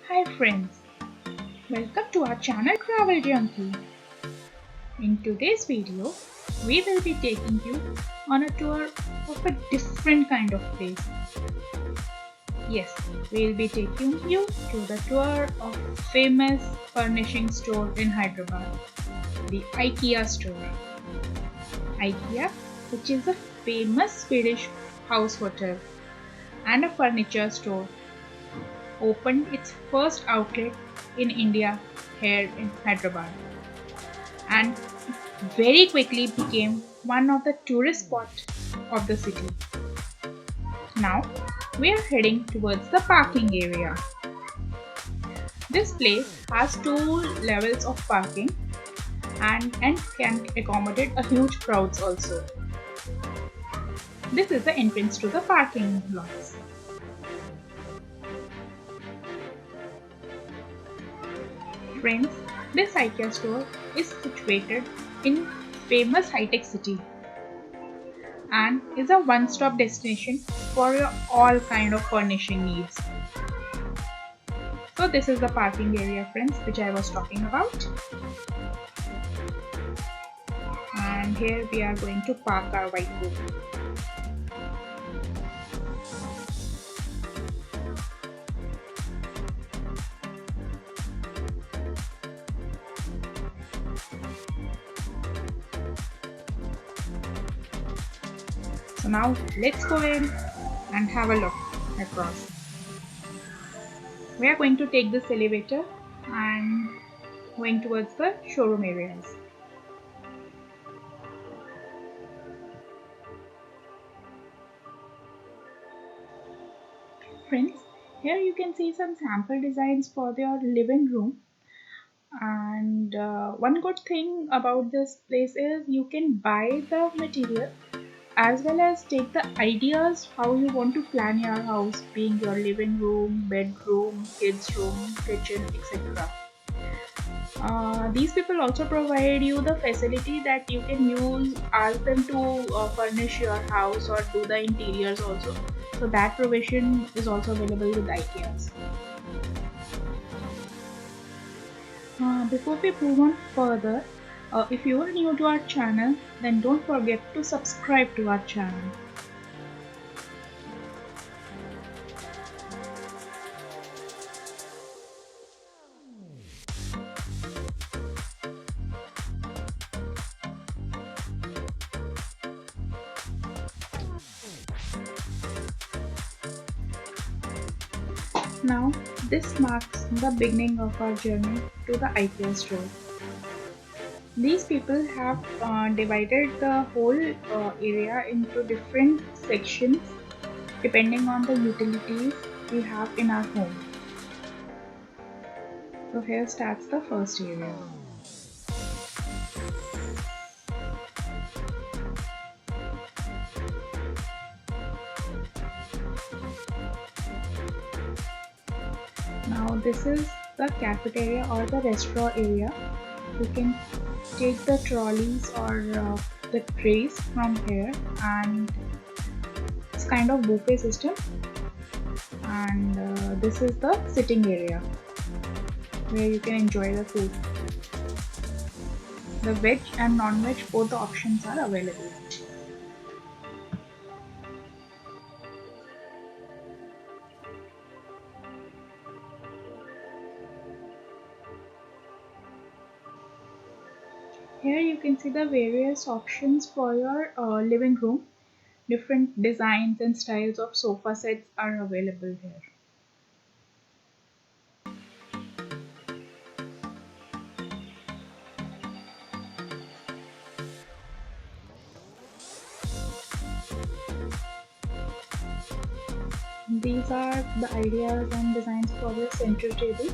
Hi friends, welcome to our channel Travel Junkie. In today's video, we will be taking you on a tour of a different kind of place. Yes, we will be taking you to the tour of famous furnishing store in Hyderabad, the Ikea store. Ikea, which is a famous Swedish house hotel and a furniture store, opened its first outlet in India here in Hyderabad and very quickly became one of the tourist spots of the city. Now we are heading towards the parking area. This place has two levels of parking and can accommodate a huge crowds also. This is the entrance to the parking lots. Friends, this IKEA store is situated in famous high-tech city and is a one-stop destination for your all kind of furnishing needs. So this is the parking area friends which I was talking about, and here we are going to park our vehicle. So now let's go in and have a look across. We are going to take this elevator and going towards the showroom areas. Friends, here you can see some sample designs for your living room. And one good thing about this place is you can buy the material as well as take the ideas how you want to plan your house, being your living room, bedroom, kids room, kitchen, etc. These people also provide you the facility that you can use, ask them to furnish your house or do the interiors also. So that provision is also available with IKEAs. Before we move on further, if you are new to our channel, then don't forget to subscribe to our channel. Now, this marks the beginning of our journey to the IKEA store. These people have divided the whole area into different sections depending on the utilities we have in our home. So here starts the first area. Now this is the cafeteria or the restaurant area. You can take the trolleys or the trays from here, and it's kind of buffet system. And this is the sitting area where you can enjoy the food. The veg and non-veg both the options are available. Here you can see the various options for your living room. Different designs and styles of sofa sets are available here. These are the ideas and designs for the center table.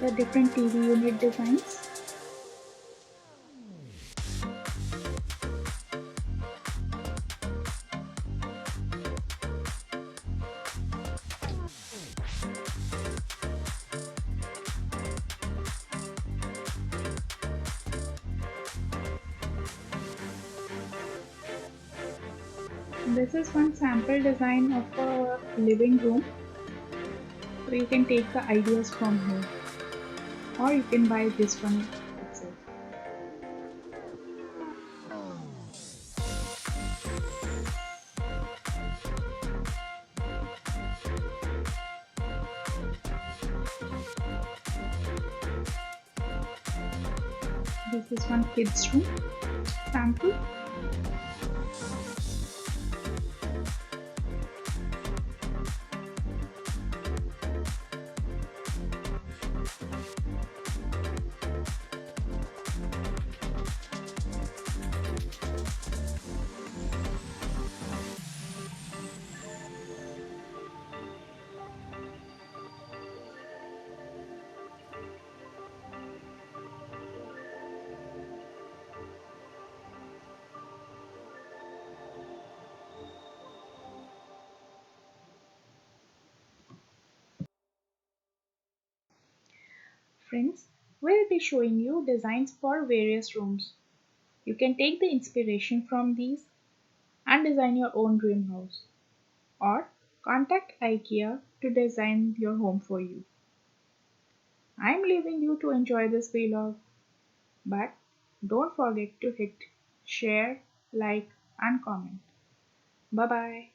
The different TV unit designs. This is one sample design of a living room, so you can take the ideas from here, or you can buy this one itself. This is one kids room sample. Friends, we'll be showing you designs for various rooms. You can take the inspiration from these and design your own dream house, or contact IKEA to design your home for you. I'm leaving you to enjoy this vlog, but don't forget to hit share, like, and comment. Bye bye.